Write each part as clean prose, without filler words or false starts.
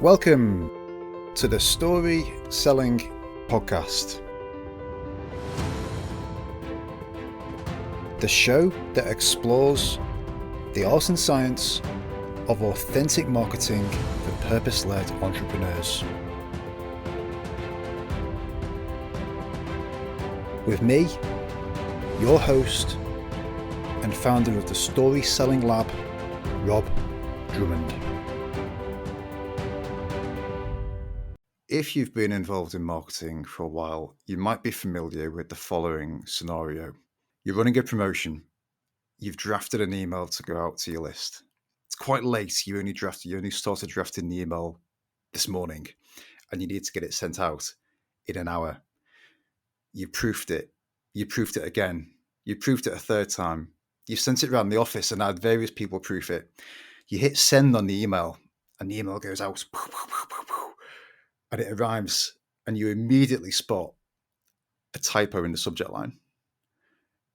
Welcome to the Story Selling Podcast, the show that explores the art and science of authentic marketing for purpose-led entrepreneurs. With me, your host and founder of the Story Selling Lab, Rob Drummond. If you've been involved in marketing for a while, you might be familiar with the following scenario. You're running a promotion. You've drafted an email to go out to your list. It's quite late. You only started drafting the email this morning, and you need to get it sent out in an hour. You proofed it. You proofed it again. You proofed it a third time. You sent it around the office and had various people proof it. You hit send on the email, and the email goes out. And it arrives, and you immediately spot a typo in the subject line.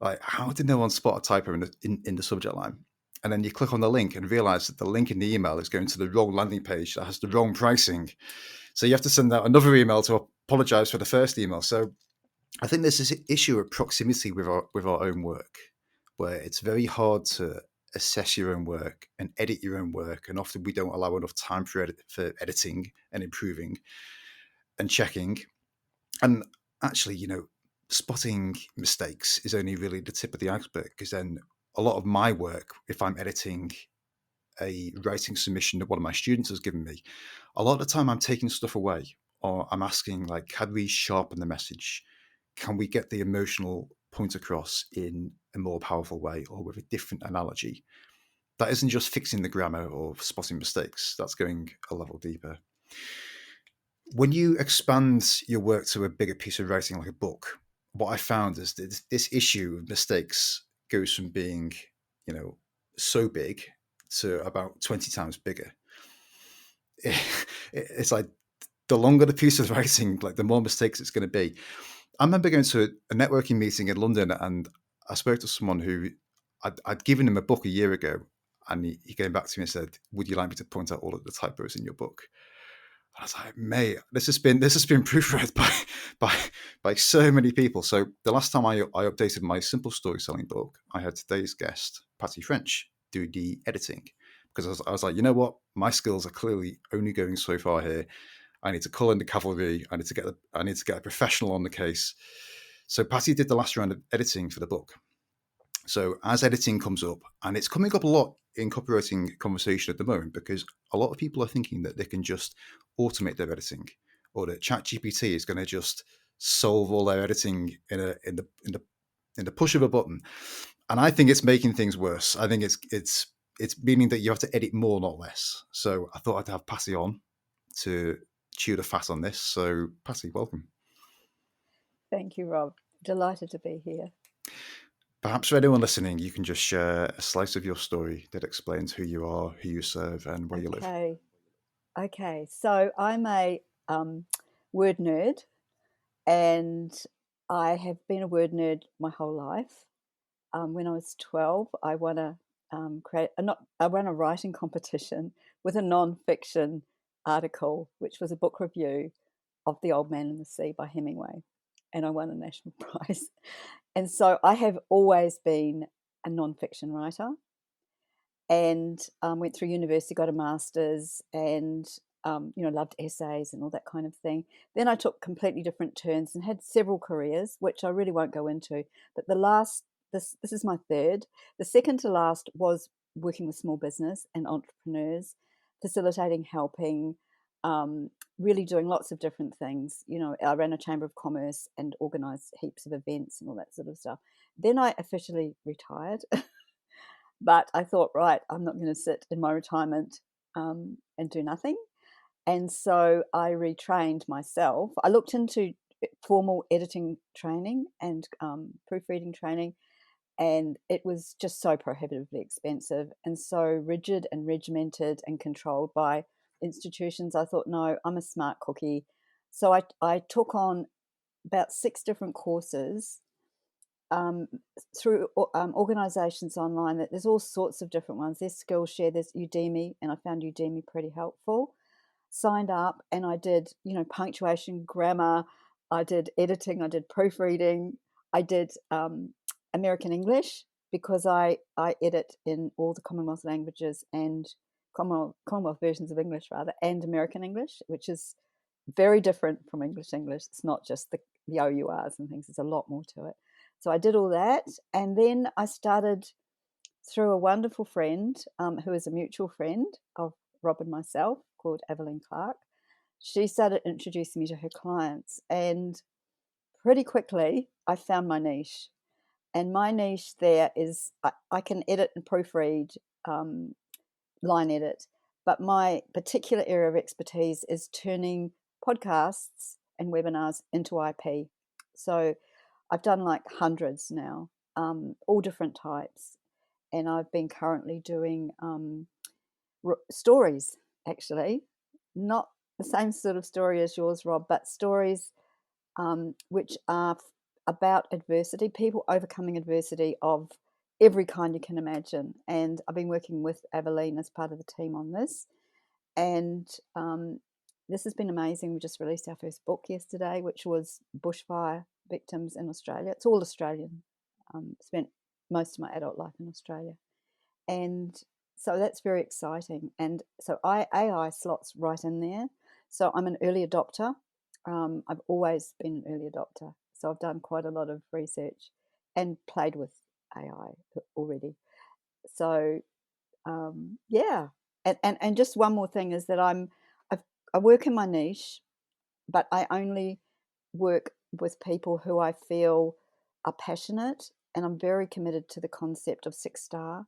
Like, how did no one spot a typo in the subject line? And then you click on the link and realize that the link in the email is going to the wrong landing page that has the wrong pricing. So you have to send out another email to apologize for the first email. So I think there's this issue of proximity with our own work, where it's very hard to assess your own work and edit your own work. And often we don't allow enough time for editing and improving and checking. And actually, spotting mistakes is only really the tip of the iceberg, because then a lot of my work, if I'm editing a writing submission that one of my students has given me, a lot of the time I'm taking stuff away, or I'm asking, like, can we sharpen the message? Can we get the emotional point across in a more powerful way, or with a different analogy? That isn't just fixing the grammar or spotting mistakes. That's going a level deeper. When you expand your work to a bigger piece of writing, like a book, what I found is that this issue of mistakes goes from being, so big to about 20 times bigger. It's like the longer the piece of writing, like the more mistakes it's going to be. I remember going to a networking meeting in London, and I spoke to someone who I'd given him a book a year ago, and he came back to me and said, "Would you like me to point out all of the typos in your book?" I was like, mate, this has been proofread by so many people. So the last time I updated my simple story selling book, I had today's guest, Patty French, do the editing, because I was like, you know what, my skills are clearly only going so far here. I need to call in the cavalry. I need to get a professional on the case. So Patty did the last round of editing for the book. So as editing comes up, and it's coming up a lot in copywriting conversation at the moment, because a lot of people are thinking that they can just automate their editing, or that ChatGPT is going to just solve all their editing in the push of a button. And I think it's making things worse. I think it's meaning that you have to edit more, not less. So I thought I'd have Patty on to chew the fat on this. So Patty, welcome. Thank you, Rob. Delighted to be here. Perhaps for anyone listening, you can just share a slice of your story that explains who you are, who you serve, and where you live. Okay. So I'm a word nerd, and I have been a word nerd my whole life. When I was 12, I won a writing competition with a non-fiction article, which was a book review of The Old Man and the Sea by Hemingway, and I won a national prize. And so I have always been a non-fiction writer, and went through university, got a master's, and loved essays and all that kind of thing. Then I took completely different turns and had several careers, which I really won't go into. But this is my third. The second to last was working with small business and entrepreneurs, facilitating, helping, really doing lots of different things. I ran a chamber of commerce and organised heaps of events and all that sort of stuff. Then I officially retired, but I thought, right, I'm not going to sit in my retirement and do nothing. And so I retrained myself. I looked into formal editing training and proofreading training, and it was just so prohibitively expensive and so rigid and regimented and controlled by institutions. I thought, no, I'm a smart cookie. So I took on about 6 different courses through organizations online. That there's all sorts of different ones. There's Skillshare, there's Udemy, and I found Udemy pretty helpful. signed up, and I did, punctuation, grammar, I did editing, I did proofreading, I did American English, because I edit in all the Commonwealth languages and Commonwealth versions of English, rather, and American English, which is very different from English English. It's not just the OURs and things, there's a lot more to it. So I did all that, and then I started through a wonderful friend who is a mutual friend of Rob and myself, called Evelyn Clark. She started introducing me to her clients, and pretty quickly I found my niche. And my niche there is I can edit and proofread, line edit, but my particular area of expertise is turning podcasts and webinars into IP. So I've done like hundreds now, all different types. And I've been currently doing stories, actually, not the same sort of story as yours, Rob, but stories which are about adversity, people overcoming adversity of every kind you can imagine. And I've been working with Aveline as part of the team on this. And this has been amazing. We just released our first book yesterday, which was bushfire victims in Australia. It's all Australian. Spent most of my adult life in Australia. And so that's very exciting. And so AI slots right in there. So I'm an early adopter. I've always been an early adopter. So I've done quite a lot of research and played with AI already. So yeah. And just one more thing is that I work in my niche, but I only work with people who I feel are passionate, and I'm very committed to the concept of 6-star.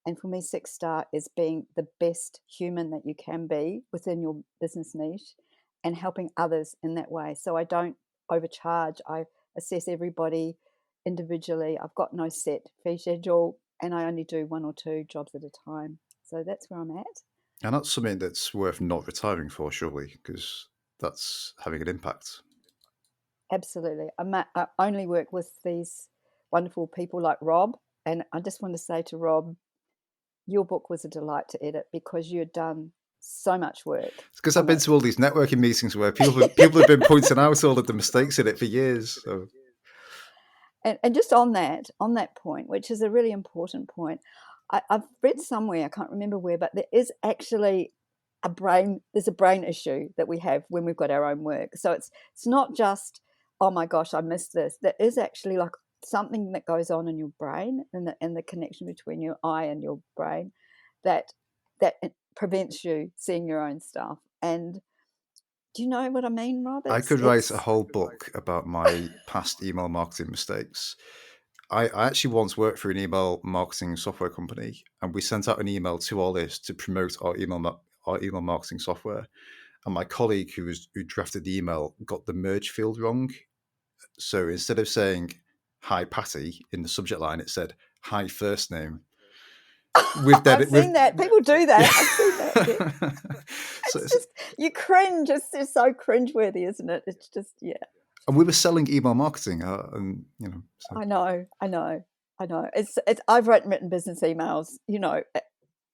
And for me, 6-star is being the best human that you can be within your business niche and helping others in that way. So I don't overcharge. I assess everybody individually. I've got no set fee schedule, and I only do 1 or 2 jobs at a time. So that's where I'm at. And that's something that's worth not retiring for, surely, because that's having an impact. Absolutely. I only work with these wonderful people like Rob. And I just want to say to Rob, your book was a delight to edit, because you had done so much work It's because I've on been it. to all these networking meetings where people have been pointing out all of the mistakes in it for years. So And just on that point, which is a really important point, I've read somewhere, I can't remember where, but there is actually there's a brain issue that we have when we've got our own work. So it's not just, oh my gosh, I missed this. There is actually like something that goes on in your brain, and the connection between your eye and your brain, that it prevents you seeing your own stuff. And do you know what I mean, Rob? I It's could write a it's whole book about my past email marketing mistakes. I actually once worked for an email marketing software company, and we sent out an email to all this to promote our email marketing software. And my colleague who drafted the email got the merge field wrong. So instead of saying "Hi Patty" in the subject line, it said "Hi first name." With I've that, seen with that. People do that. I've seen that. Yeah. so, It's just, you cringe. It's just so cringeworthy, isn't it? It's just, yeah. and we were selling email marketing, and so I know. It's I've written business emails,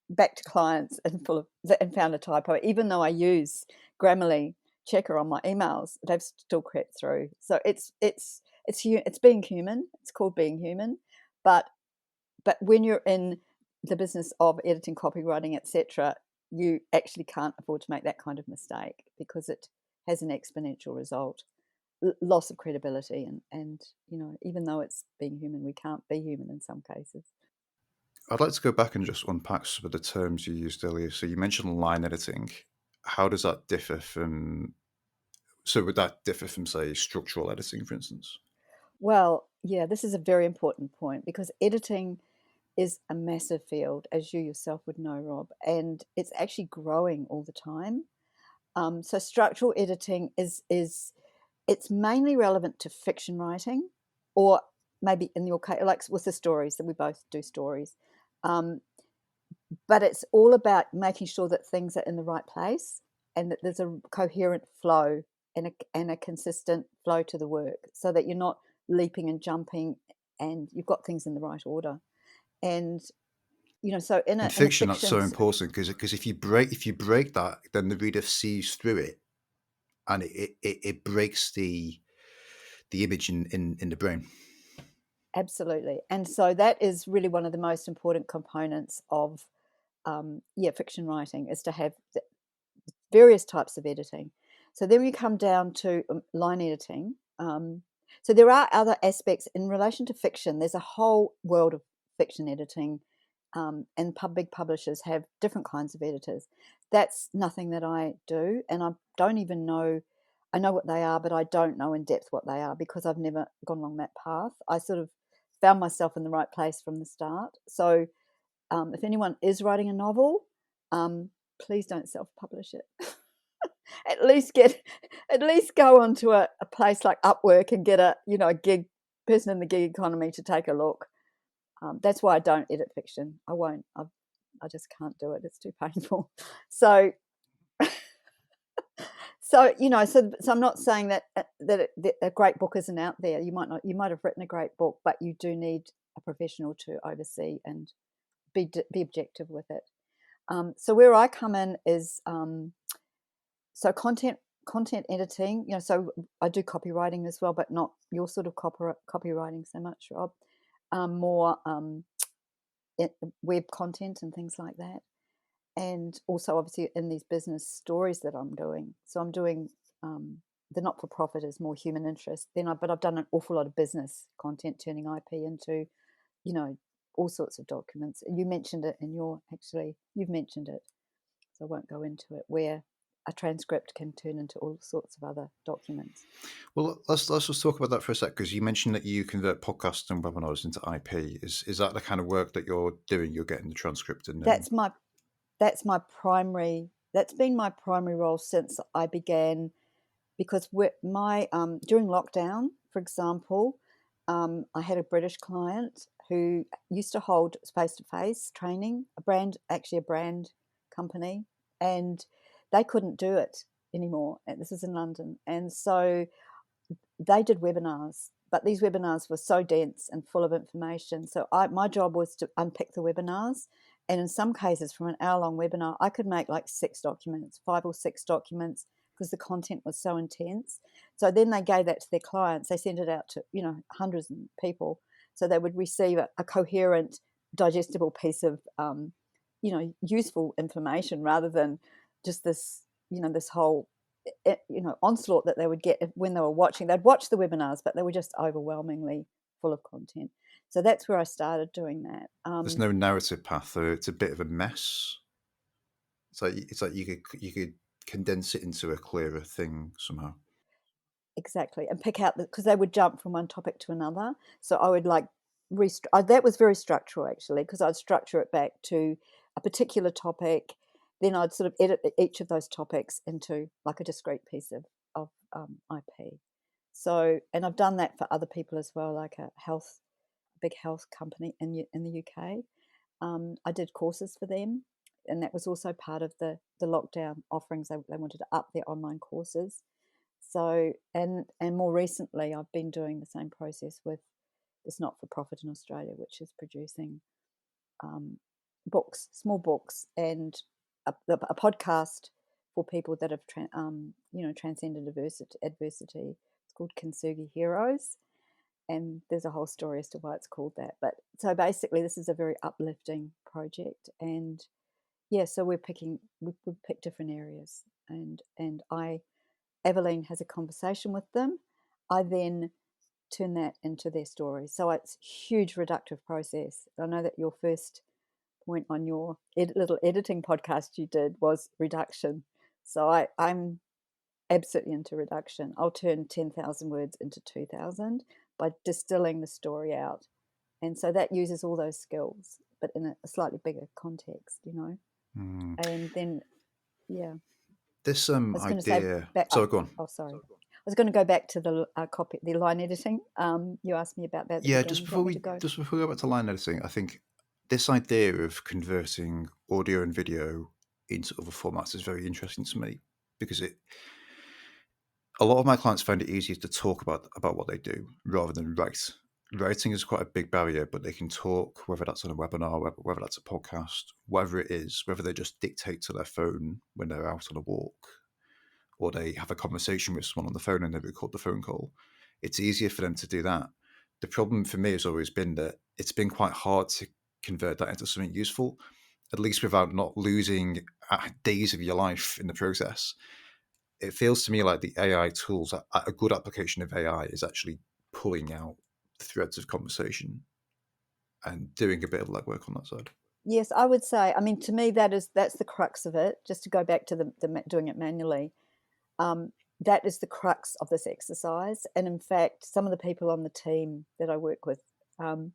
back to clients, and full of and found a typo. Even though I use Grammarly checker on my emails, they've still crept through. So it's being human. It's called being human, but when you're in the business of editing, copywriting, etc., you actually can't afford to make that kind of mistake, because it has an exponential result, loss of credibility, and even though it's being human, we can't be human in some cases. I'd like to go back and just unpack some of the terms you used earlier. So you mentioned line editing. How does that differ from? So would that differ from, say, structural editing, for instance? Well, yeah, this is a very important point, because editing is a massive field, as you yourself would know, Rob, and it's actually growing all the time. So structural editing is it's mainly relevant to fiction writing, or maybe in your case, like with the stories, that we both do stories. But it's all about making sure that things are in the right place, and that there's a coherent flow, and a consistent flow to the work, so that you're not leaping and jumping, and you've got things in the right order. And so in In a fiction, that's fiction, so important because if you break that, then the reader sees through it, and it breaks the image in the brain. absolutely. And so that is really one of the most important components of fiction writing, is to have various types of editing. So then we come down to line editing. So there are other aspects in relation to fiction. There's a whole world of fiction editing, and big publishers have different kinds of editors. That's nothing that I do, and I don't even know. I know what they are, but I don't know in depth what they are because I've never gone along that path. I sort of found myself in the right place from the start. So if anyone is writing a novel, please don't self-publish it. at least go onto a place like Upwork and get a gig person in the gig economy to take a look. That's why I don't edit fiction. I won't. I just can't do it. It's too painful. So so I'm not saying that that a great book isn't out there. You might have written a great book, but you do need a professional to oversee and be objective with it. So where I come in is so content editing. So I do copywriting as well, but not your sort of copywriting so much, Rob. More web content and things like that, and also obviously in these business stories that I'm doing. So I'm doing the not-for-profit is more human interest. But I've done an awful lot of business content, turning IP into all sorts of documents. You mentioned it you've mentioned it, so I won't go into it, where a transcript can turn into all sorts of other documents. Well, let's just talk about that for a sec, because you mentioned that you convert podcasts and webinars into IP. Is that the kind of work that you're doing? You're getting the transcript and then That's been my primary role since I began, because during lockdown, for example, I had a British client who used to hold face-to-face training, a brand company, and they couldn't do it anymore. And this is in London, and so they did webinars, but these webinars were so dense and full of information. So my job was to unpick the webinars, and in some cases, from an hour-long webinar, I could make like 5 or 6 documents, because the content was so intense. So then they gave that to their clients. They sent it out to hundreds of people, so they would receive a coherent, digestible piece of useful information, rather than just this whole onslaught that they would get when they were watching. They'd watch the webinars, but they were just overwhelmingly full of content. So that's where I started doing that. there's no narrative path, so it's a bit of a mess. It's like you could condense it into a clearer thing somehow. Exactly, and pick out because they would jump from one topic to another. So I would like that was very structural, actually, because I'd structure it back to a particular topic. Then I'd sort of edit each of those topics into like a discrete piece of IP. So, and I've done that for other people as well, like a big health company in the UK. I did courses for them, and that was also part of the lockdown offerings. They wanted to up their online courses. So, and more recently, I've been doing the same process with this not-for-profit in Australia, which is producing books, small books, and a podcast for people that have transcended adversity. It's called Kintsugi Heroes, and there's a whole story as to why it's called that. But so basically, this is a very uplifting project, and so we've picked different areas, and Evelyn has a conversation with them. I then turn that into their story. So it's a huge reductive process. I know that your first point on your little editing podcast you did was reduction. So I'm absolutely into reduction. I'll turn 10,000 words into 2,000 by distilling the story out. And so that uses all those skills, but in a slightly bigger context, And then, yeah. This I was going to say idea. back. Sorry, go on. Oh, sorry. I was going to go back to the line editing. You asked me about that at the Yeah, beginning. Do you want me to go? just before we go back to line editing, I think this idea of converting audio and video into other formats is very interesting to me, because a lot of my clients find it easier to talk about what they do rather than writing is quite a big barrier, but they can talk, whether that's on a webinar, whether that's a podcast, whatever it is, whether they just dictate to their phone when they're out on a walk, or they have a conversation with someone on the phone and they record the phone call. It's easier for them to do that. The problem for me has always been that it's been quite hard to convert that into something useful, at least without not losing days of your life in the process. It feels to me like the AI tools, a good application of AI is actually pulling out threads of conversation and doing a bit of legwork on that side. Yes, I would say. I mean, to me, that's the crux of it. Just to go back to the doing it manually, that is the crux of this exercise. And in fact, some of the people on the team that I work with, I've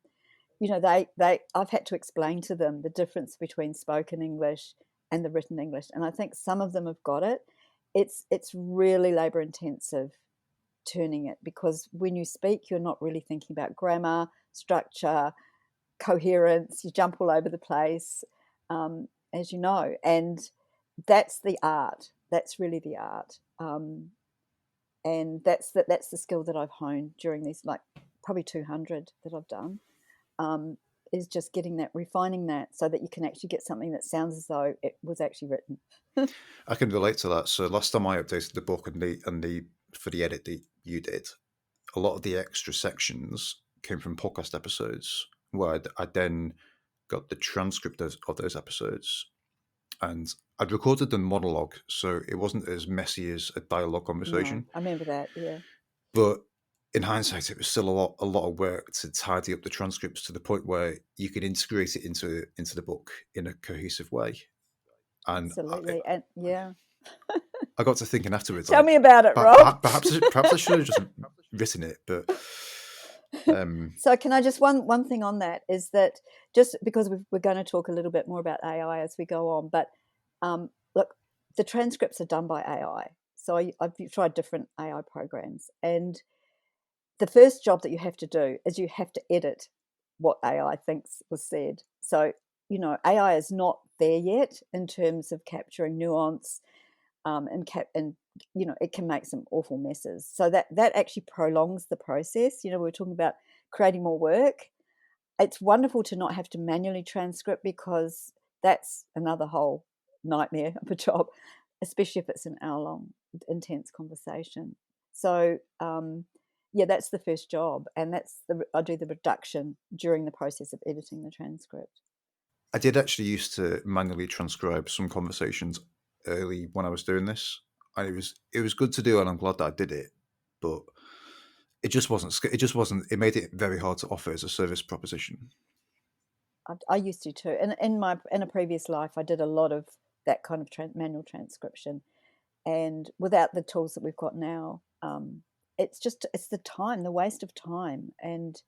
had to explain to them the difference between spoken English and the written English, and I think some of them have got it. It's really labor intensive turning it, because when you speak, you're not really thinking about grammar, structure, coherence. You jump all over the place, as you know, and that's the art. That's really the art, and that's the skill that I've honed during these, like, probably 200 that I've done. Is just getting that, refining that, so that you can actually get something that sounds as though it was actually written. I can relate to that. So last time I updated the book and for the edit that you did, a lot of the extra sections came from podcast episodes where I then got the transcript of those episodes, and I'd recorded the monologue, so it wasn't as messy as a dialogue conversation. No, I remember that. Yeah. But in hindsight, it was still a lot of work to tidy up the transcripts to the point where you could integrate it into the book in a cohesive way. And Absolutely. And yeah. I got to thinking afterwards, Tell like, me about it, Rob. perhaps I should have just written it, but So can I just, one thing on that is that, just because we're going to talk a little bit more about AI as we go on, but look, the transcripts are done by AI. So I've tried different AI programs, and the first job that you have to do is you have to edit what AI thinks was said. So, AI is not there yet in terms of capturing nuance, and it can make some awful messes. So that actually prolongs the process. We're talking about creating more work. It's wonderful to not have to manually transcript, because that's another whole nightmare of a job, especially if it's an hour-long, intense conversation. So, yeah, that's the first job, and I do the reduction during the process of editing the transcript. I did actually used to manually transcribe some conversations early when I was doing this, and it was good to do, and I'm glad that I did it. But it just wasn't. It made it very hard to offer as a service proposition. I used to too, and in a previous life, I did a lot of that kind of manual transcription, and without the tools that we've got now, it's the waste of time. And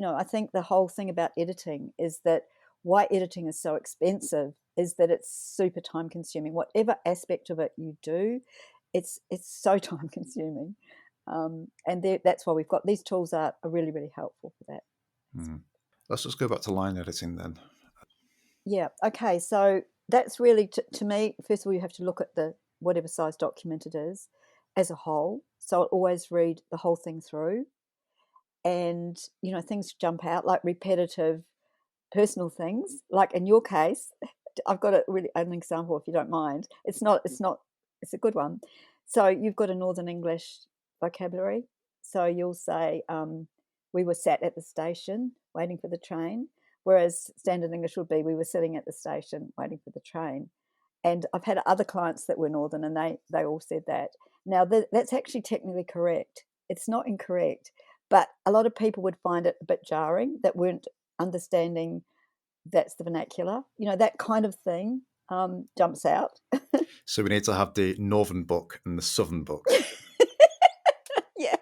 I think the whole thing about editing is that why editing is so expensive is that it's super time consuming. Whatever aspect of it you do, it's so time consuming, and that's why we've got these tools are really, really helpful for that. Let's just go back to line editing then. Yeah. Okay. So that's really, to me, first of all, you have to look at the whatever size document it is as a whole. So I'll always read the whole thing through, and things jump out, like repetitive personal things. Like in your case, I've got an example, if you don't mind. It's a good one. So you've got a Northern English vocabulary. So you'll say, we were sat at the station waiting for the train, whereas standard English would be, we were sitting at the station waiting for the train. And I've had other clients that were Northern, and they all said that. Now, that's actually technically correct. It's not incorrect, but a lot of people would find it a bit jarring, that weren't understanding that's the vernacular. That kind of thing jumps out. So we need to have the Northern book and the Southern book. Yeah,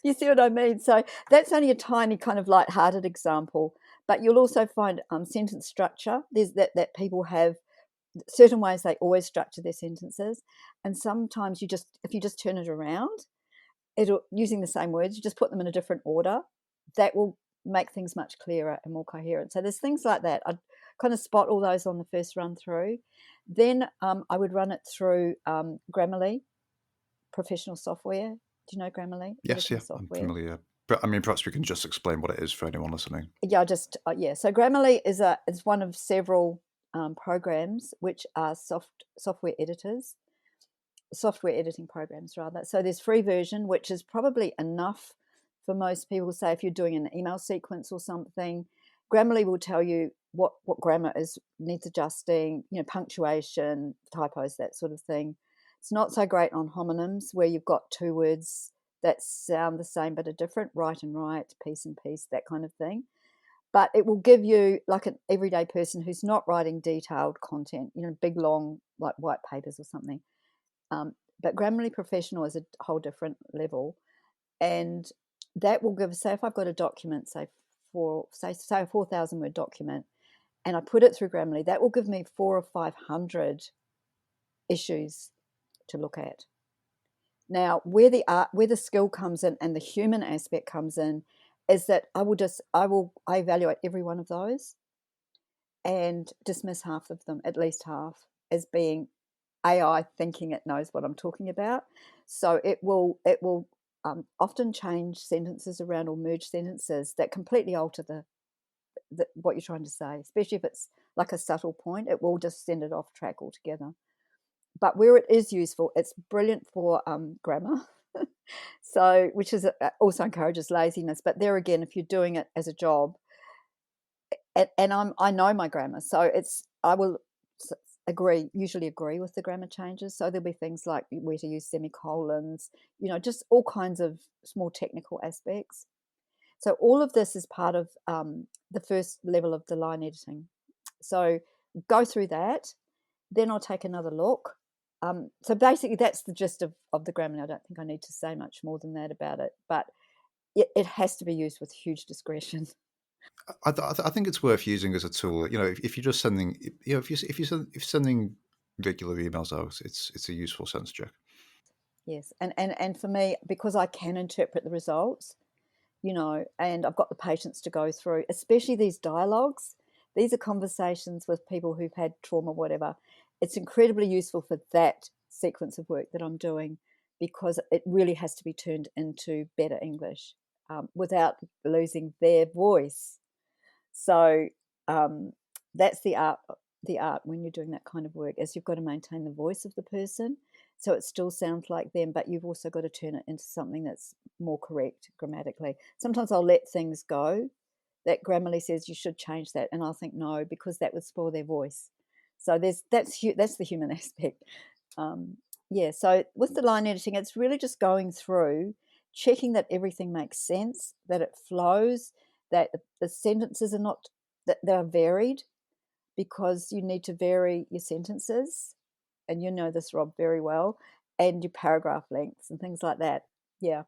you see what I mean? So that's only a tiny kind of light-hearted example, but you'll also find sentence structure. There's that people have certain ways they always structure their sentences, and sometimes if you just turn it around, using the same words, you just put them in a different order, that will make things much clearer and more coherent. So there's things like that. I'd kind of spot all those on the first run through. Then I would run it through Grammarly professional software. Do you know Grammarly? Yes, yeah, I'm familiar. But I mean, perhaps we can just explain what it is for anyone listening. Yeah, just yeah. So Grammarly is one of several programs which are software editors, software editing programs rather. So there's free version, which is probably enough for most people. Say if you're doing an email sequence or something, Grammarly will tell you what grammar is needs adjusting, punctuation, typos, that sort of thing. It's not so great on homonyms where you've got two words that sound the same but are different, right and right, piece and piece, that kind of thing. But it will give you, like an everyday person who's not writing detailed content, big long like white papers or something. But Grammarly Professional is a whole different level, and that will give. Say if I've got a document, say a 4,000 word document, and I put it through Grammarly, that will give me 400 or 500 issues to look at. Now, where the skill comes in and the human aspect comes in, is that I evaluate every one of those and dismiss half of them, at least half, as being AI thinking it knows what I'm talking about. So it will often change sentences around or merge sentences that completely alter what you're trying to say, especially if it's like a subtle point. It will just send it off track altogether. But where it is useful, it's brilliant for grammar. So, which is also encourages laziness. But there again, if you're doing it as a job, and I know my grammar, so I will usually agree with the grammar changes. So there'll be things like where to use semicolons, just all kinds of small technical aspects. So all of this is part of the first level of the line editing. So go through that, then I'll take another look. So basically, that's the gist of the grammar. I don't think I need to say much more than that about it, but it has to be used with huge discretion. I think it's worth using as a tool. If you're just sending, if you're sending regular emails out, it's a useful sense check. Yes, and for me, because I can interpret the results, and I've got the patience to go through, especially these dialogues. These are conversations with people who've had trauma, whatever. It's incredibly useful for that sequence of work that I'm doing because it really has to be turned into better English without losing their voice. So that's the art when you're doing that kind of work is you've got to maintain the voice of the person so it still sounds like them, but you've also got to turn it into something that's more correct grammatically. Sometimes I'll let things go that Grammarly says you should change that, and I'll think no, because that would spoil their voice. So that's the human aspect. um, yeah, so with the line editing, it's really just going through, checking that everything makes sense, that it flows, that the sentences are not, that they're varied, because you need to vary your sentences, and you know this, Rob, very well, and your paragraph lengths and things like that. Yeah.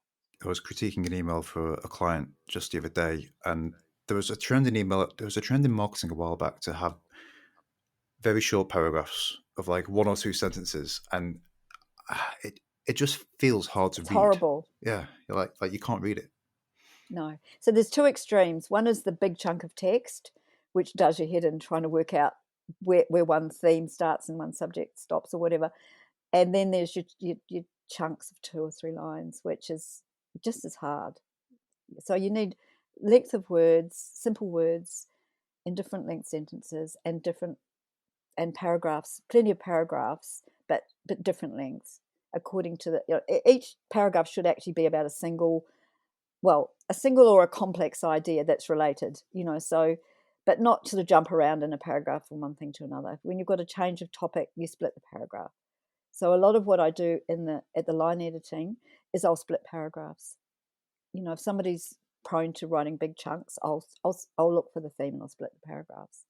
I was critiquing an email for a client just the other day, and there was a trend in email. There was a trend in marketing a while back to have very short paragraphs of like one or two sentences, and it just feels hard to It's read. horrible. Yeah, you're like you can't read it. No. So there's two extremes. One is the big chunk of text, which does your head in trying to work out where one theme starts and one subject stops or whatever. And then there's your chunks of 2 or 3 lines, which is just as hard. So you need length of words, simple words in different length sentences, and paragraphs, plenty of paragraphs, but different lengths according to each paragraph should actually be about a single or a complex idea that's related, so, but not to jump around in a paragraph from one thing to another. When you've got a change of topic, you split the paragraph. So a lot of what I do at the line editing is I'll split paragraphs. If somebody's prone to writing big chunks, I'll look for the theme and I'll split the paragraphs.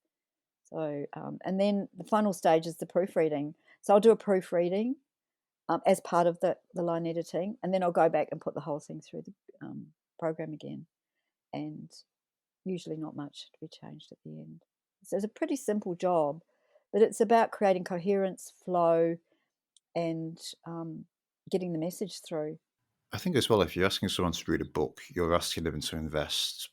So and then the final stage is the proofreading. So I'll do a proofreading as part of the line editing, and then I'll go back and put the whole thing through the program again, and usually not much to be changed at the end. So it's a pretty simple job, but it's about creating coherence, flow, and getting the message through. I think as well, if you're asking someone to read a book, you're asking them to invest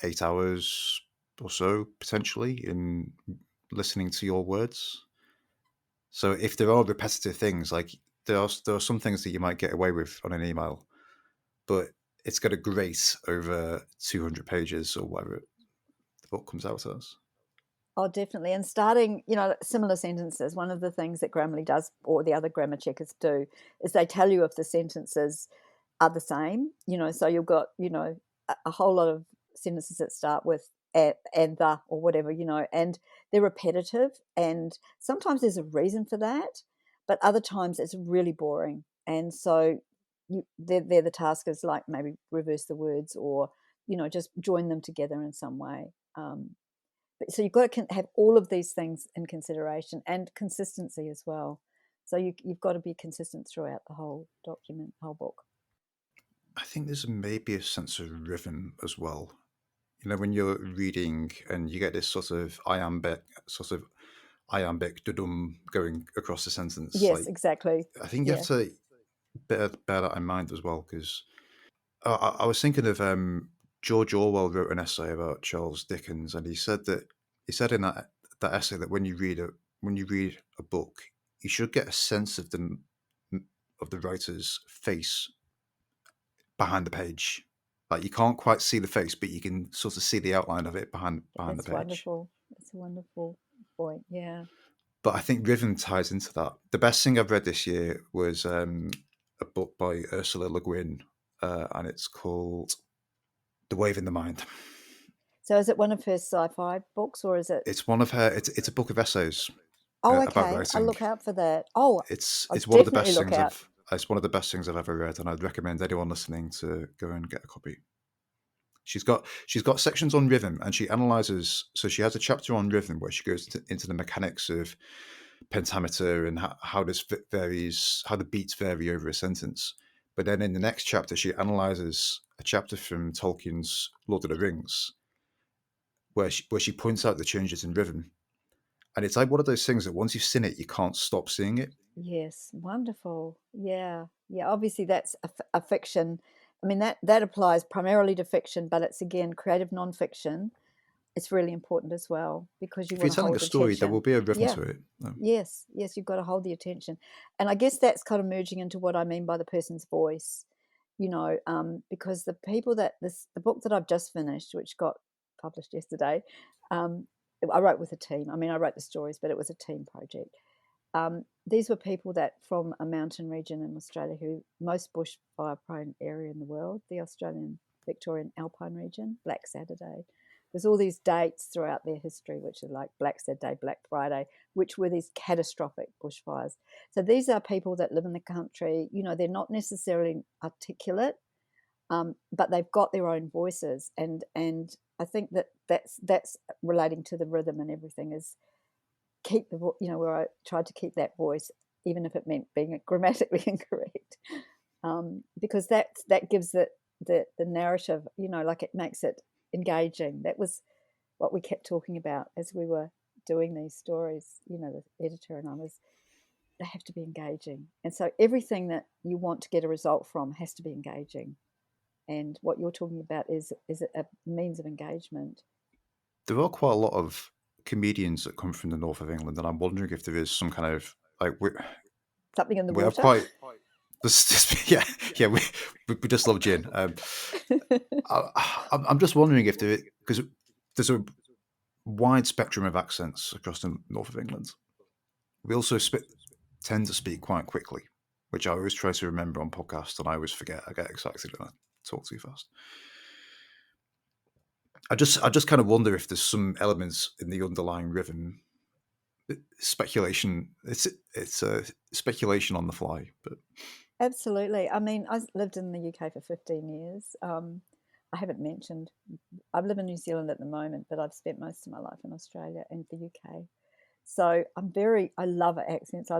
8 hours or so potentially in listening to your words. So if there are repetitive things, like there are some things that you might get away with on an email, but it's going to grate over 200 pages or whatever the book comes out as. Oh, definitely. And starting, similar sentences, one of the things that Grammarly does, or the other grammar checkers do, is they tell you if the sentences are the same. So you've got, a whole lot of sentences that start with and the or whatever, and they're repetitive. And sometimes there's a reason for that, but other times it's really boring. And so they're the task is like maybe reverse the words or, just join them together in some way. So you've got to have all of these things in consideration and consistency as well. So you've got to be consistent throughout the whole document, whole book. I think there's maybe a sense of rhythm as well. When you're reading and you get this sort of iambic dudum going across the sentence, Yes, like exactly. I think you have Yeah. to bear that in mind as well, because I was thinking of George Orwell wrote an essay about Charles Dickens, and he said in that essay that when you read a book, you should get a sense of the writer's face behind the page. Like you can't quite see the face, but you can sort of see the outline of it behind the That's page. wonderful. That's a wonderful point. Yeah. But I think rhythm ties into that. The best thing I've read this year was a book by Ursula Le Guin, and it's called The Wave in the Mind. So is it one of her sci-fi books or is it? It's one of her. It's a book of essays Oh, about okay. I'll writing. look out for that. Oh, I'll It's one of the definitely best look things out. It's one of the best things I've ever read, and I'd recommend anyone listening to go and get a copy. She's got sections on rhythm, and she analyzes. So she has a chapter on rhythm where she goes into the mechanics of pentameter and how this varies, how the beats vary over a sentence. But then in the next chapter, she analyzes a chapter from Tolkien's Lord of the Rings, where she points out the changes in rhythm. And it's like one of those things that once you've seen it, you can't stop seeing it. Yes, wonderful. Yeah. Yeah, obviously that's a fiction. I mean, that applies primarily to fiction, but it's again creative nonfiction. It's really important as well because you If you're want to telling a hold story, there will attention. be a rhythm Yeah. to it. Yes, yes, you've got to hold the attention. And I guess that's kind of merging into what I mean by the person's voice, because the people the book that I've just finished, which got published yesterday, um, I wrote with a team. I mean, I wrote the stories, but it was a team project. These were people that from a mountain region in Australia, who most bushfire prone area in the world, the Australian Victorian Alpine region, Black Saturday. There's all these dates throughout their history, which are like Black Saturday, Black Friday, which were these catastrophic bushfires. So these are people that live in the country. They're not necessarily articulate, but they've got their own voices, and I think that's relating to the rhythm and everything is keep where I tried to keep that voice, even if it meant being grammatically incorrect, because that gives it the narrative, like it makes it engaging. That was what we kept talking about as we were doing these stories. The editor and I was they have to be engaging, and so everything that you want to get a result from has to be engaging. And what you're talking about is a means of engagement. There are quite a lot of comedians that come from the north of England, and I'm wondering if there is some kind of like Something in the we have water. quite yeah we just love gin. I'm just wondering if because there's a wide spectrum of accents across the north of England. We also tend to speak quite quickly, which I always try to remember on podcasts, and I always forget. I get excited and I talk too fast. I just kind of wonder if there's some elements in the underlying rhythm. Speculation. It's a speculation on the fly, but Absolutely. I mean, I lived in the UK for 15 years. I haven't mentioned, I live in New Zealand at the moment, but I've spent most of my life in Australia and the UK. So I love accents.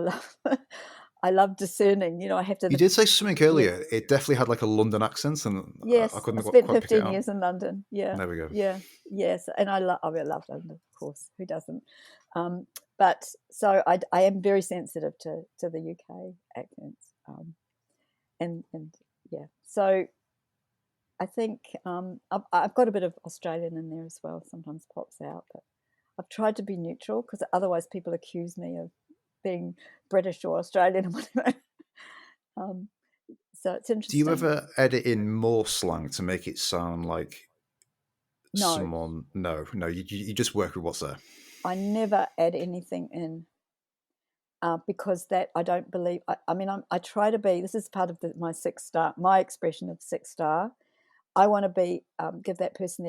I love discerning. I have you to, did say something yeah. earlier. It definitely had like a London accent, and I Yes, I couldn't spent quite pick it 15 out. years in London. Yeah, There we go. yeah, yes. And I love London, of course. Who doesn't? Um, but so I am very sensitive to the UK accents. And yeah, so I think I've got a bit of Australian in there as well. Sometimes pops out, but I've tried to be neutral because otherwise people accuse me of being British or Australian or whatever. um, So it's Do you interesting. ever edit in more slang to make it sound like No, someone? No, no, you just work with what's there. I never add anything in because that I don't believe. I mean, I try to be. This is part of my 6 star, my expression of 6 star. I want to be give that person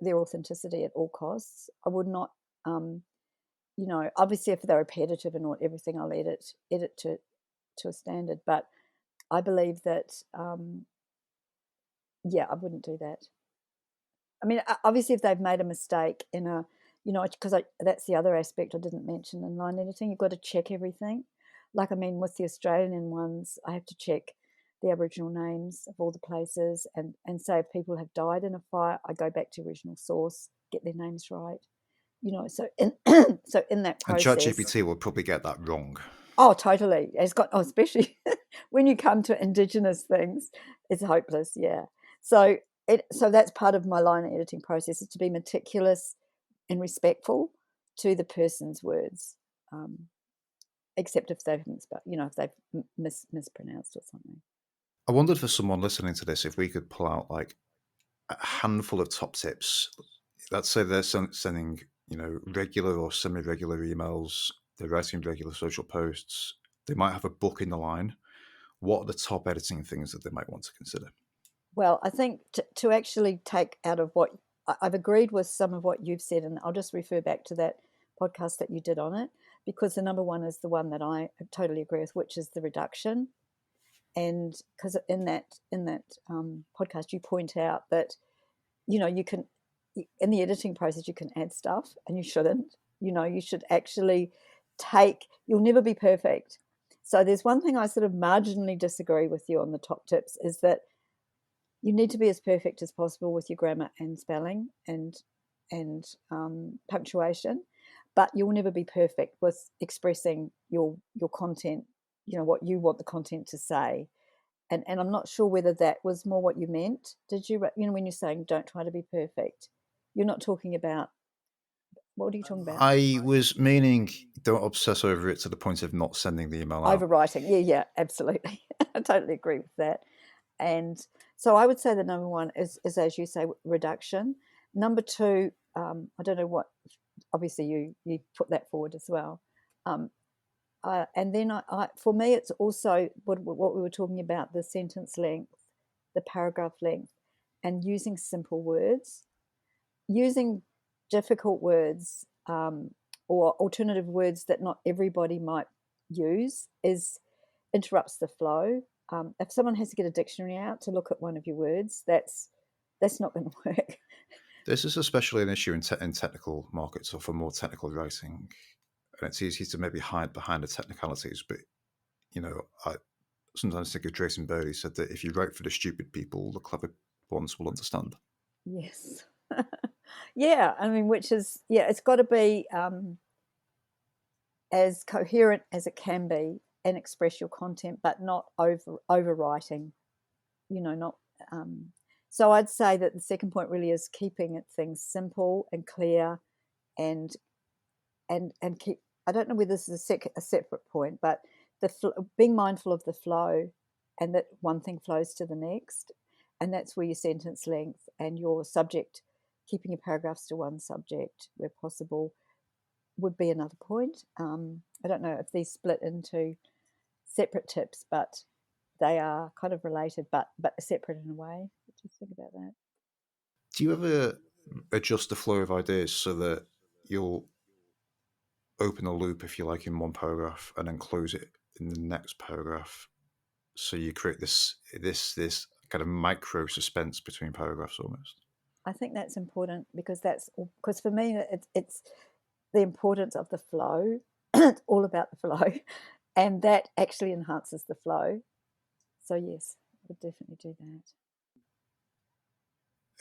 their authenticity at all costs. I would not, obviously if they're repetitive and everything, I'll edit to a standard. But I believe that, yeah, I wouldn't do that. I mean, obviously, if they've made a mistake in because that's the other aspect I didn't mention in line editing. You've got to check everything. Like, I mean, with the Australian ones, I have to check the Aboriginal names of all the places, and say if people have died in a fire, I go back to original source, get their names right. So in so in that And process, ChatGPT will probably get that wrong. oh, totally. Especially when you come to Indigenous things, it's hopeless. Yeah. So so that's part of my line editing process is to be meticulous and respectful to the person's words, um, except if they've if they've mispronounced or something. I wondered for someone listening to this if we could pull out like a handful of top tips. Let's say they're sending, regular or semi-regular emails. They're writing regular social posts. They might have a book in the line. What are the top editing things that they might want to consider? Well, I think to actually take out of what I've agreed with some of what you've said, and I'll just refer back to that podcast that you did on it, because the number one is the one that I totally agree with, which is the reduction. And because in that podcast, you point out that you can in the editing process you can add stuff, and you shouldn't. You should actually You'll never be perfect. So there's one thing I sort of marginally disagree with you on the top tips is that you need to be as perfect as possible with your grammar and spelling and punctuation, but you'll never be perfect with expressing your content. What you want the content to say, and I'm not sure whether that was more what you meant. Did you? When you're saying don't try to be perfect, you're not talking about. What are you talking about? I was meaning don't obsess over it to the point of not sending the email out. Overwriting. Yeah, yeah, absolutely. I totally agree with that. And so I would say the number one is as you say, reduction. Number two, I don't know what. Obviously, you put that forward as well. And then for me, it's also what we were talking about: the sentence length, the paragraph length, and using simple words. Using difficult words or alternative words that not everybody might use interrupts the flow. If someone has to get a dictionary out to look at one of your words, that's not going to work. This is especially an issue in technical markets or for more technical writing. And it's easy to maybe hide behind the technicalities. But, I sometimes think of Drayton Birdie said that if you write for the stupid people, the clever ones will understand. Yes. Yeah, I mean, it's got to be as coherent as it can be and express your content, but not overwriting. Not. So I'd say that the second point really is keeping things simple and clear, and keep. I don't know whether this is a separate point, but being mindful of the flow, and that one thing flows to the next, and that's where your sentence length and your subject, keeping your paragraphs to one subject where possible, would be another point. I don't know if these split into separate tips, but they are kind of related, but separate in a way. What do you think about that? Do you ever adjust the flow of ideas so that you'll open a loop, if you like, in one paragraph and then close it in the next paragraph? So you create this kind of micro suspense between paragraphs almost. I think that's important because for me it's the importance of the flow. It's all about the flow, and that actually enhances the flow. So yes, I would definitely do that.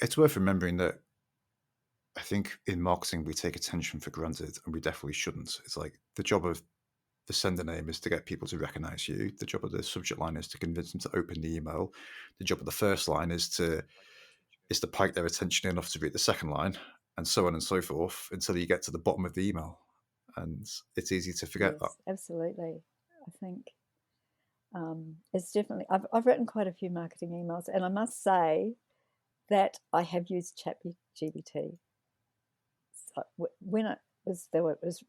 It's worth remembering that I think in marketing we take attention for granted, and we definitely shouldn't. It's like the job of the sender name is to get people to recognize you. The job of the subject line is to convince them to open the email. The job of the first line is to pike their attention enough to read the second line, and so on and so forth until you get to the bottom of the email. And it's easy to forget that. Yes, absolutely. I think It's definitely, I've written quite a few marketing emails, and I must say that I have used ChatGPT. So when it was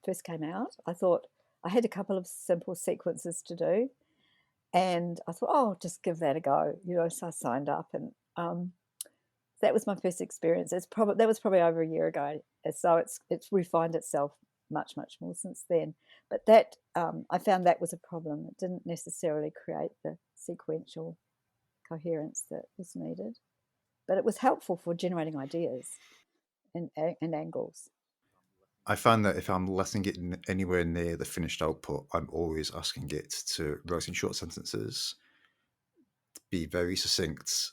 first came out, I thought I had a couple of simple sequences to do, and I thought, oh, I'll just give that a go, So I signed up, and that was my first experience. That was probably over a year ago, so it's refined itself much more since then. But that I found that was a problem. It didn't necessarily create the sequential coherence that was needed, but it was helpful for generating ideas and angles. I find that if I'm letting it anywhere near the finished output, I'm always asking it to write in short sentences, be very succinct,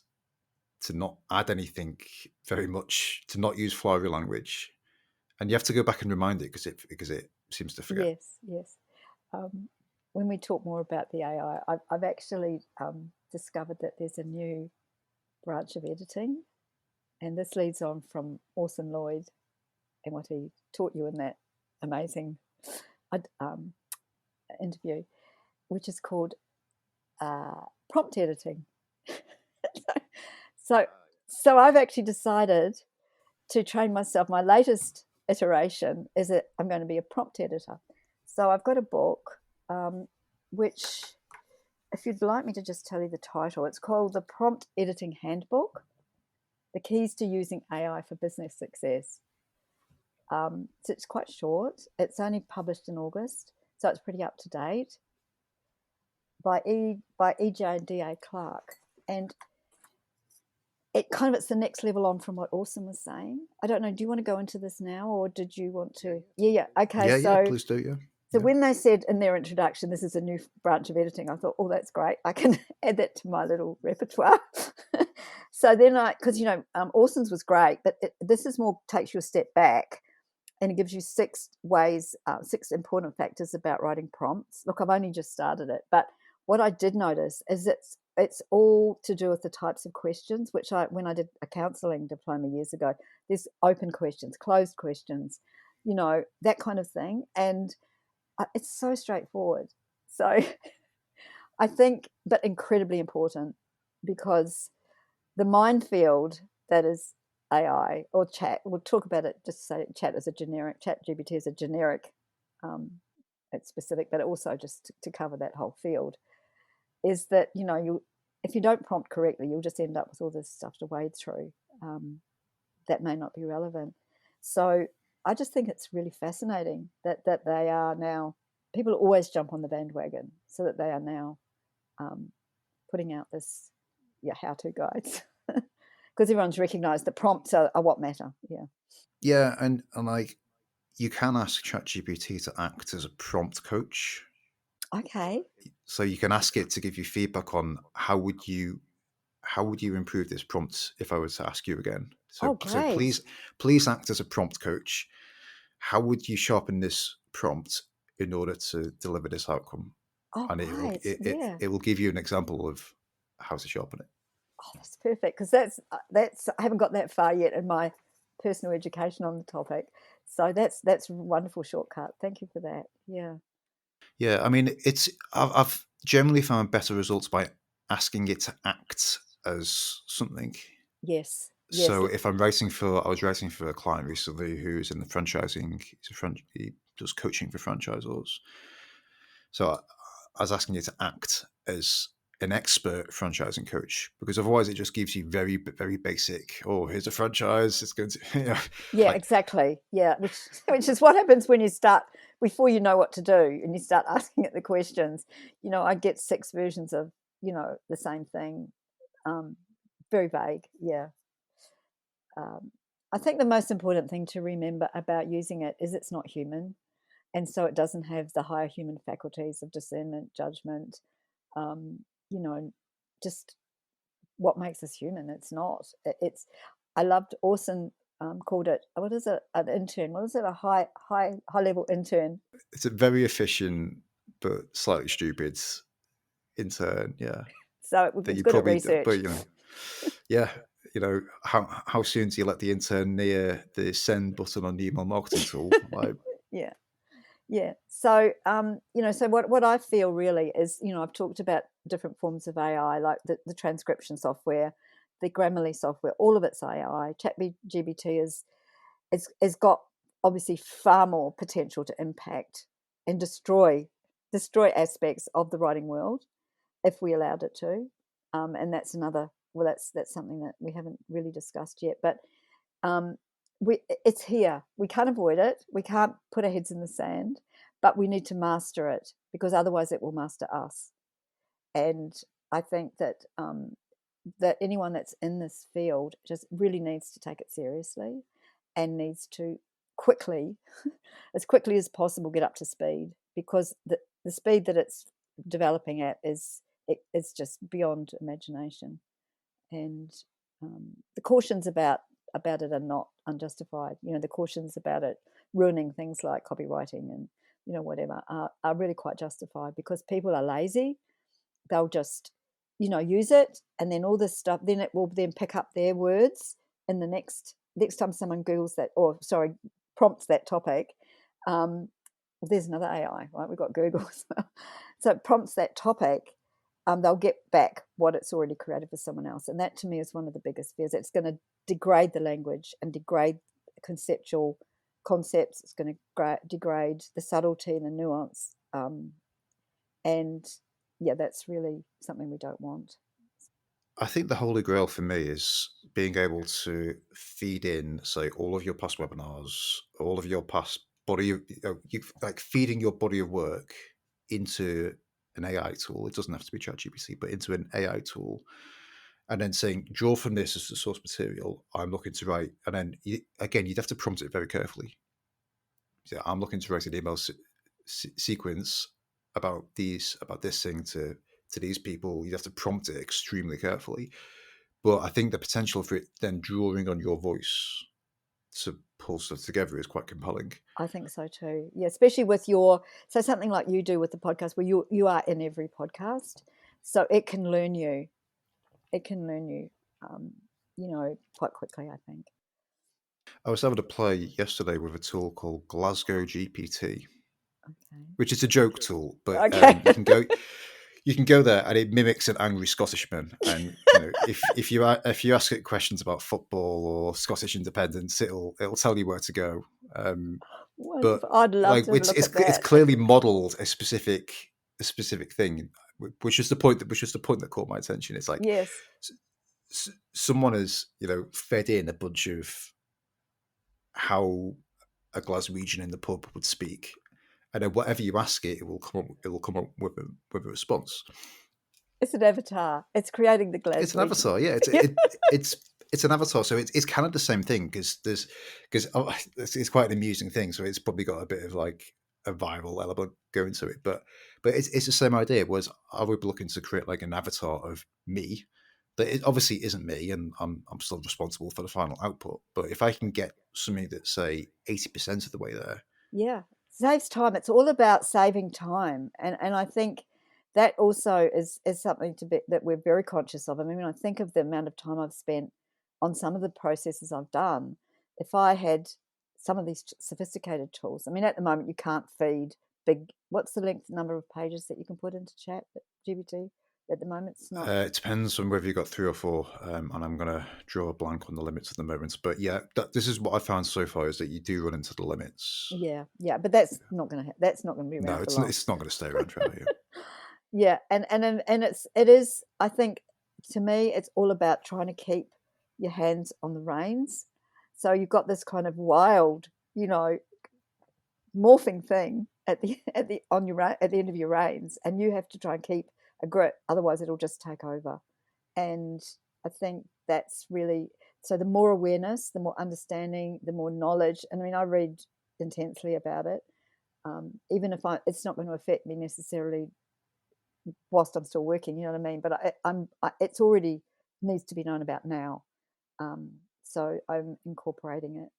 to not add anything very much, to not use flowery language, and you have to go back and remind it because it seems to forget. Yes. When we talk more about the AI, I've actually discovered that there's a new branch of editing, and this leads on from Orson Lloyd and what he taught you in that amazing interview, which is called prompt editing. so, so I've actually decided to train myself. My latest iteration is that I'm going to be a prompt editor. So I've got a book, which, if you'd like me to just tell you the title, it's called The Prompt Editing Handbook: The Keys to Using AI for Business Success. So it's quite short. It's only published in August, so it's pretty up to date, by E.J. and D.A. Clark. And it's the next level on from what Orson was saying. I don't know. Do you want to go into this now, or did you want to? Yeah. Okay. Yeah, please do. Yeah. So when they said in their introduction, this is a new branch of editing, I thought, oh, that's great. I can add that to my little repertoire. So then because Orson's was great, but this is more, takes you a step back, and it gives you 6 ways, 6 important factors about writing prompts. Look, I've only just started it, but what I did notice is it's all to do with the types of questions, which when I did a counselling diploma years ago, there's open questions, closed questions, that kind of thing. And it's so straightforward. So I think, but incredibly important, because the minefield that is AI or chat, we'll talk about it, just say chat GPT is a generic, it's specific, but also just to cover that whole field, is that, if you don't prompt correctly, you'll just end up with all this stuff to wade through that may not be relevant. So I just think it's really fascinating that they are now, people always jump on the bandwagon, so that they are now putting out this how-to guides, because everyone's recognised the prompts are what matter. Yeah, and like, you can ask ChatGPT to act as a prompt coach. Okay. So you can ask it to give you feedback on how would you improve this prompt if I was to ask you again. So Great. please act as a prompt coach. How would you sharpen this prompt in order to deliver this outcome? And Great. Yeah. it will give you an example of how to sharpen it. Oh, that's perfect, because that's I haven't got that far yet in my personal education on the topic. So that's a wonderful shortcut. Thank you for that. Yeah. Yeah, I mean, I've generally found better results by asking it to act as something. Yes. So if I was writing for a client recently who's in the franchising, he does coaching for franchisors. So I was asking it to act as an expert franchising coach, because otherwise it just gives you very, very basic, oh, here's a franchise, it's going to, Yeah, exactly. Yeah, which is what happens when you start, before you know what to do, and you start asking it the questions. I get 6 versions of the same thing, very vague. Yeah. I think the most important thing to remember about using it is it's not human, and so it doesn't have the higher human faculties of discernment, judgment, you know, just what makes us human. It's not. I loved Orson called it, what is it? An intern. What is it? A high level intern. it's a very efficient but slightly stupid intern. Yeah, So it that was you good at probably, but research. yeah, how soon do you let the intern near the send button on the email marketing tool? Like, Yeah. Yeah. So so what I feel really is, I've talked about different forms of AI, like the transcription software, the Grammarly software, all of it's AI. ChatGPT is got obviously far more potential to impact and destroy aspects of the writing world if we allowed it to. And that's another. Well, that's something that we haven't really discussed yet. But it's here. We can't avoid it. We can't put our heads in the sand, but we need to master it, because otherwise it will master us. And I think that that anyone that's in this field just really needs to take it seriously and needs to quickly, as quickly as possible, get up to speed, because the speed that it's developing at it's just beyond imagination. And the cautions about it are not unjustified. The cautions about it ruining things like copywriting and whatever are really quite justified, because people are lazy. They'll just use it, and then all this stuff, then it will then pick up their words in the next time someone googles that, or sorry, prompts that topic. There's another AI, right? We've got Google as well. So it prompts that topic. They'll get back what it's already created for someone else. And that to me is one of the biggest fears. It's going to degrade the language and degrade conceptual concepts. It's going to degrade the subtlety and the nuance. And yeah, that's really something we don't want. I think the holy grail for me is being able to feed in, say, all of your past webinars, all of your past body of, like feeding your body of work into an AI tool. It doesn't have to be ChatGPT, but into an AI tool, and then saying, draw from this as the source material I'm looking to write. And then again, you'd have to prompt it very carefully. So I'm looking to write an email sequence about this thing to these people. You'd have to prompt it extremely carefully. But I think the potential for it then drawing on your voice to pull stuff together is quite compelling. I think so too. Yeah, especially with something like you do with the podcast, where you are in every podcast, so it can learn you. It can learn you, quite quickly, I think. I was having a play yesterday with a tool called Glasgow GPT, Okay. which is a joke tool, but Okay. you can go there and it mimics an angry Scottishman. And if you ask it questions about football or Scottish independence, it'll tell you where to go. But Wonderful. I'd love like to look at it's that. clearly modelled a specific thing, which is the point that caught my attention. It's like Yes. someone has fed in a bunch of how a Glaswegian in the pub would speak, and then whatever you ask it, it will come up with a response. It's an avatar. It's creating the It's an Glaswegian. avatar, yeah. It's an avatar, so it's kind of the same thing, because it's quite an amusing thing. So it's probably got a bit of like a viral element going to it, but it's the same idea. Whereas I would be looking to create like an avatar of me that it obviously isn't me, and I'm still responsible for the final output. But if I can get something that's say 80% of the way there, Yeah, saves time. It's all about saving time, and I think that also is something that we're very conscious of. I mean, when I think of the amount of time I've spent on some of the processes I've done, if I had some of these sophisticated tools, I mean, at the moment you can't feed big. What's the length number of pages that you can put into Chat GPT? At the moment, it's not. it depends on whether you've got 3 or 4, and I'm going to draw a blank on the limits at the moment. But yeah, this is what I found so far, is that you do run into the limits. Yeah, but that's not going to be No, around for long. it's not going to stay around forever. Yeah, and it is. I think, to me, it's all about trying to keep your hands on the reins. So you've got this kind of wild, morphing thing at the at the end of your reins, and you have to try and keep a grip. Otherwise, it'll just take over. And I think that's really, so. The more awareness, the more understanding, the more knowledge. And I mean, I read intensely about it. Even if it's not going to affect me necessarily whilst I'm still working, you know what I mean? But it's already needs to be known about now. So I'm incorporating it,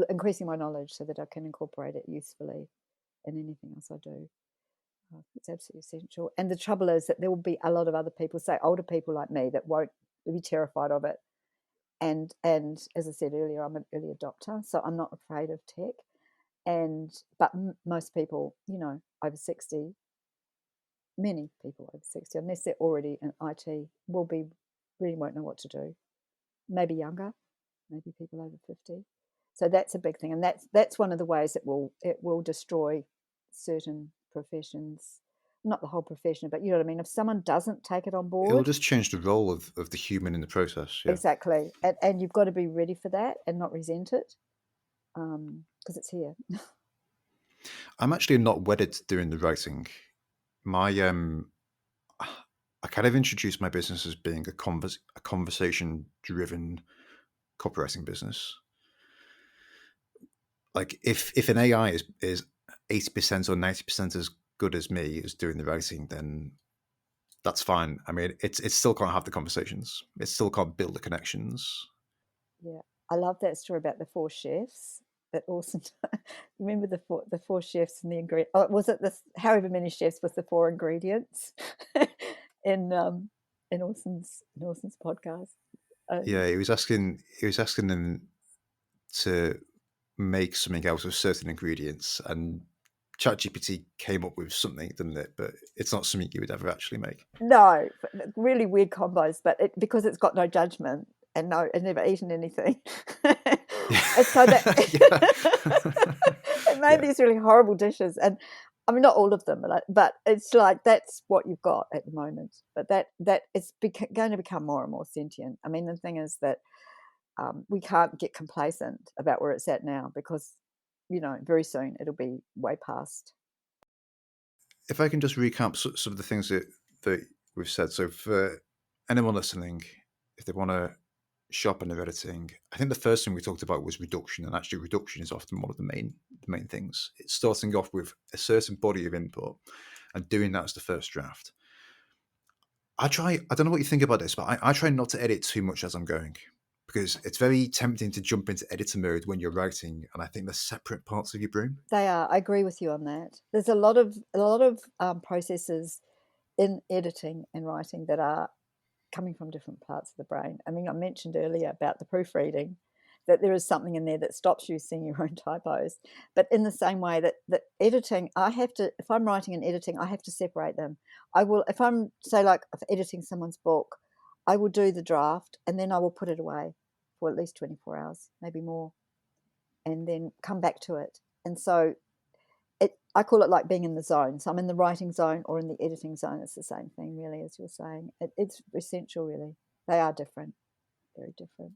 increasing my knowledge so that I can incorporate it usefully in anything else I do. It's absolutely essential. And the trouble is that there will be a lot of other people, say older people like me, that won't be terrified of it. And as I said earlier, I'm an early adopter, so I'm not afraid of tech. But most people, over 60, many people over 60, unless they're already in IT, really won't know what to do. Maybe younger, maybe people over 50. So that's a big thing, and that's one of the ways it will destroy certain professions. Not the whole profession, but you know what I mean. If someone doesn't take it on It'll board, just change the role of the human in the process. Yeah. exactly, and you've got to be ready for that and not resent it, because it's here. I'm actually not wedded to doing the writing. My I kind of introduced my business as being a conversation driven copywriting business. Like if an AI is 80% or 90% as good as me as doing the writing, then that's fine. I mean, it still can't have the conversations. It still can't build the connections. Yeah, I love that story about the four chefs. That Orson, remember the four chefs and the ingredient? Oh, was it this? However many chefs with the four ingredients in Orson's podcast. Yeah, he was asking them to make something out of certain ingredients, and ChatGPT came up with something, didn't it? But it's not something you would ever actually make. No, really weird combos, but because it's got no judgment and never eaten anything, and so that it made Yeah. these really horrible dishes. And I mean, not all of them, but it's like that's what you've got at the moment. But that is going to become more and more sentient. I mean, the thing is that we can't get complacent about where it's at now, because very soon it'll be way past. If I can just recap some of the things that we've said. So for anyone listening, if they want to sharpen their editing, I think the first thing we talked about was reduction, and actually reduction is often one of the main things. It's starting off with a certain body of input and doing that as the first draft. I don't know what you think about this, but I try not to edit too much as I'm going, because it's very tempting to jump into editor mode when you're writing, and I think they're separate parts of your brain. They are. I agree with you on that. There's a lot of processes in editing and writing that are coming from different parts of the brain. I mean, I mentioned earlier about the proofreading, that there is something in there that stops you seeing your own typos. But in the same way that editing, if I'm writing and editing, I have to separate them. I will, if I'm, say, like editing someone's book, I will do the draft and then I will put it away for at least 24 hours, maybe more, and then come back to it. And so I call it like being in the zone. So I'm in the writing zone or in the editing zone. It's the same thing, really, as you're saying. It's essential, really. They are different, very different.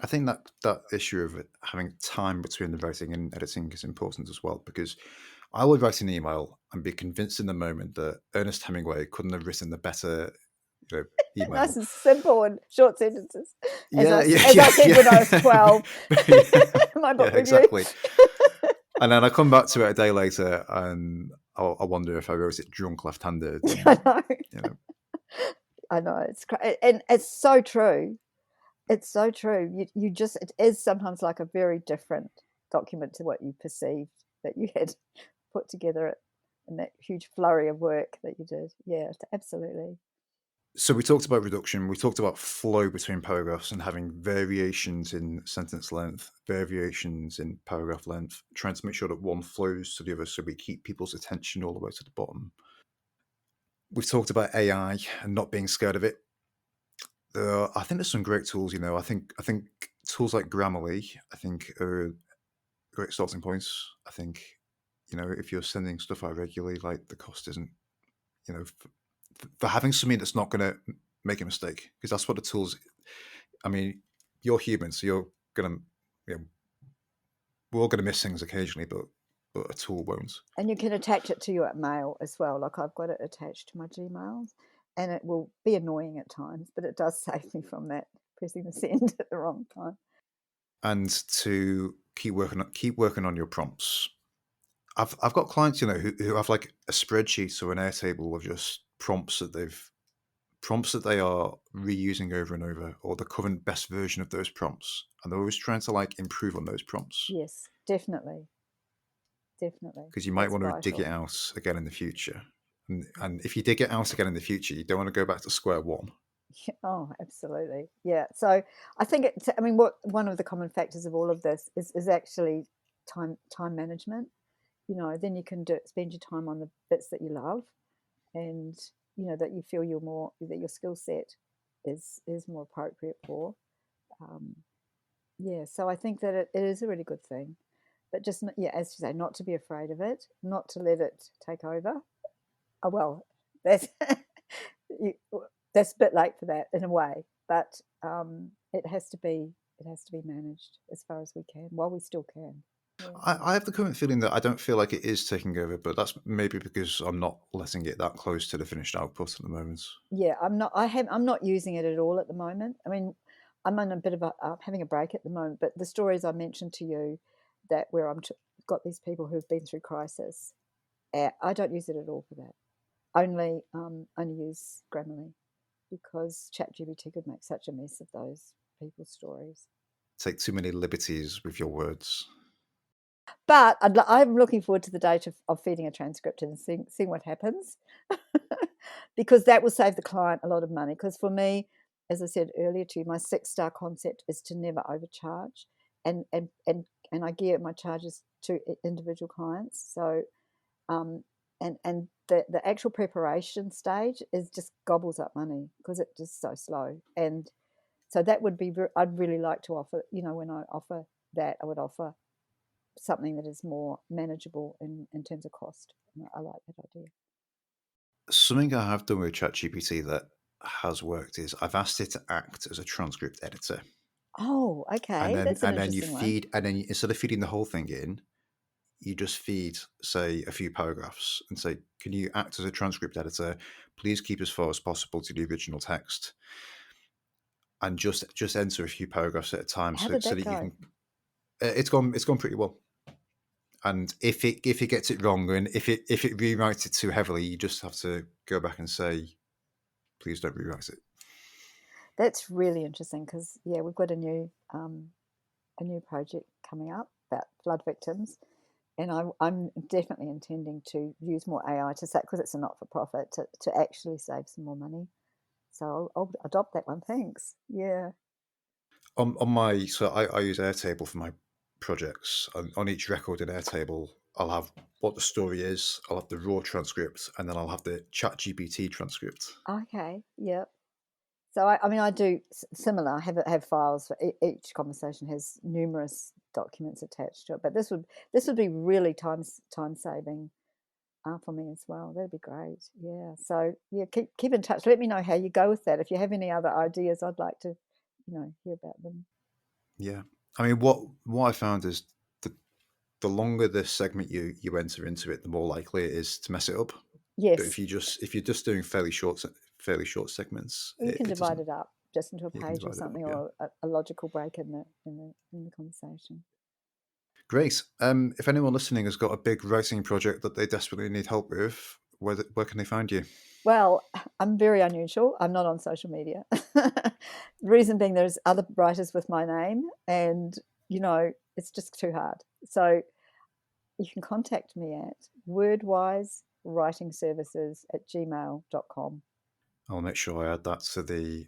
I think that issue of having time between the writing and editing is important as well, because I would write an email and be convinced in the moment that Ernest Hemingway couldn't have written a better, Nice email. and simple and short sentences. As Yeah, yeah, I yeah, said when I was 12, yeah, my book yeah, review. exactly. And then I come back to it a day later, and I wonder if I wrote it drunk, left-handed, I and know. you know. I know. And it's so true. It's so true. It is sometimes like a very different document to what you perceived that you had put together in that huge flurry of work that you did. Yeah, absolutely. So we talked about reduction. We talked about flow between paragraphs and having variations in sentence length, variations in paragraph length, trying to make sure that one flows to the other, so we keep people's attention all the way to the bottom. We've talked about AI and not being scared of it. I think there's some great tools. I think tools like Grammarly, I think, are great starting points. I think, if you're sending stuff out regularly, like the cost isn't, for having something that's not going to make a mistake, because that's what the tools. I mean, you're human, so you're gonna, we're all gonna miss things occasionally, but a tool won't. And you can attach it to your mail as well. Like I've got it attached to my Gmails, and it will be annoying at times, but it does save me from that pressing the send at the wrong time. And to keep working on your prompts. I've got clients, who have like a spreadsheet or an Airtable of just prompts that they are reusing over and over, or the current best version of those prompts, and they're always trying to like improve on those prompts, Yes, definitely. Definitely. because you might That's want to dig it vital. out again in the future. And if you dig it out again in the future, you don't want to go back to square one. Oh, absolutely. Yeah. So I think I mean, one of the common factors of all of this is actually time management. Then you can spend your time on the bits that you love, and that you feel that your skill set is more appropriate for. So I think that it is a really good thing, but just as you say, not to be afraid of it, not to let it take over. Oh well, that's that's a bit late for that in a way, but it has to be managed as far as we can while we still can. Yeah. I have the current feeling that I don't feel like it is taking over, but that's maybe because I'm not letting it that close to the finished output at the moment. Yeah, I'm not using it at all at the moment. I mean, I'm on a bit of having a break at the moment, but the stories I mentioned to you, that where got these people who've been through crisis, I don't use it at all for that. Only use Grammarly, because ChatGPT could make such a mess of those people's stories. Take too many liberties with your words. But I'm looking forward to the date of feeding a transcript and seeing what happens, because that will save the client a lot of money. Because for me, as I said earlier to you, my 6-star concept is to never overcharge, and I gear my charges to individual clients. So, and the actual preparation stage is just gobbles up money because it's just so slow. And so that would be I'd really like to offer. When I offer that, I would offer something that is more manageable in terms of cost. I like that idea. Something I have done with ChatGPT that has worked is I've asked it to act as a transcript editor. Oh, okay. That's an and then you interesting one. feed, and then instead of feeding the whole thing in, you just feed, say, a few paragraphs and say, can you act as a transcript editor? Please keep as far as possible to the original text. And just enter a few paragraphs at a time, How so did that that you go? can. It's gone pretty well. And if it gets it wrong, and if it rewrites it too heavily, you just have to go back and say, please don't rewrite it. That's really interesting because we've got a new project coming up about flood victims, and I'm definitely intending to use more AI to say, because it's a not-for-profit, to actually save some more money. So I'll adopt that one. Thanks. Yeah. On my, so I use Airtable for my projects. On each record in Airtable, I'll have what the story is, I'll have the raw transcript, and then I'll have the ChatGPT transcript. Okay. Yep. So I do similar. I have files for each conversation has numerous documents attached to it. But this would be really time saving for me as well. That'd be great. Yeah. So keep in touch. Let me know how you go with that. If you have any other ideas, I'd like to hear about them. Yeah, I mean, what I found is the longer the segment you enter into it, the more likely it is to mess it up. But Yes. if you're just doing fairly short segments, You can it divide doesn't. it up just into a You can page or divide it up. something, Yeah. or a logical break in the conversation. Great. If anyone listening has got a big writing project that they desperately need help with, where can they find you? Well, I'm very unusual. I'm not on social media. The reason being, there's other writers with my name, and it's just too hard. So you can contact me at wordwisewritingservices@gmail.com. I'll make sure I add that to the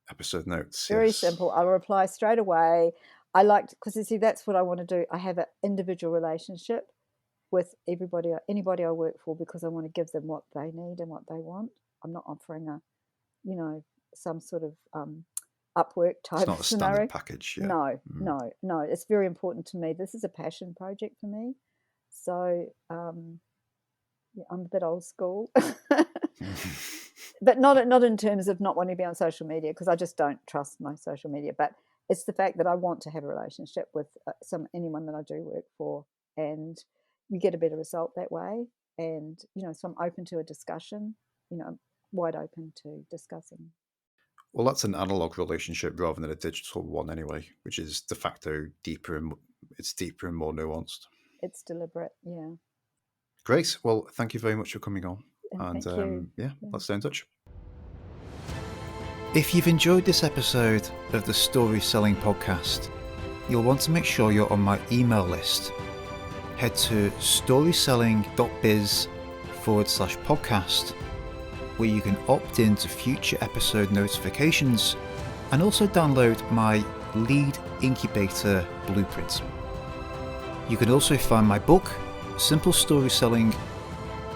episode notes. Very Yes. simple. I'll reply straight away. I like because you see, that's what I want to do. I have an individual relationship with anybody I work for, because I want to give them what they need and what they want. I'm not offering some sort of Upwork type It's not a scenario. standard package. Yeah. No. It's very important to me. This is a passion project for me. So I'm a bit old school, but not in terms of not wanting to be on social media, because I just don't trust my social media. But it's the fact that I want to have a relationship with anyone that I do work for, and you get a better result that way. And so I'm open to a discussion. I'm wide open to discussing. Well, that's an analog relationship rather than a digital one, anyway, which is de facto deeper and more nuanced. It's deliberate. Yeah. Great. Well, thank you very much for coming on. And And thank you. yeah, let's stay in touch. If you've enjoyed this episode of the Story Selling Podcast, you'll want to make sure you're on my email list. Head to storyselling.biz/podcast, where you can opt in to future episode notifications and also download my lead incubator blueprint. You can also find my book, Simple Story Selling,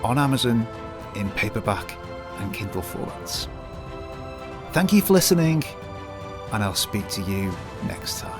on Amazon in paperback and Kindle formats. Thank you for listening, and I'll speak to you next time.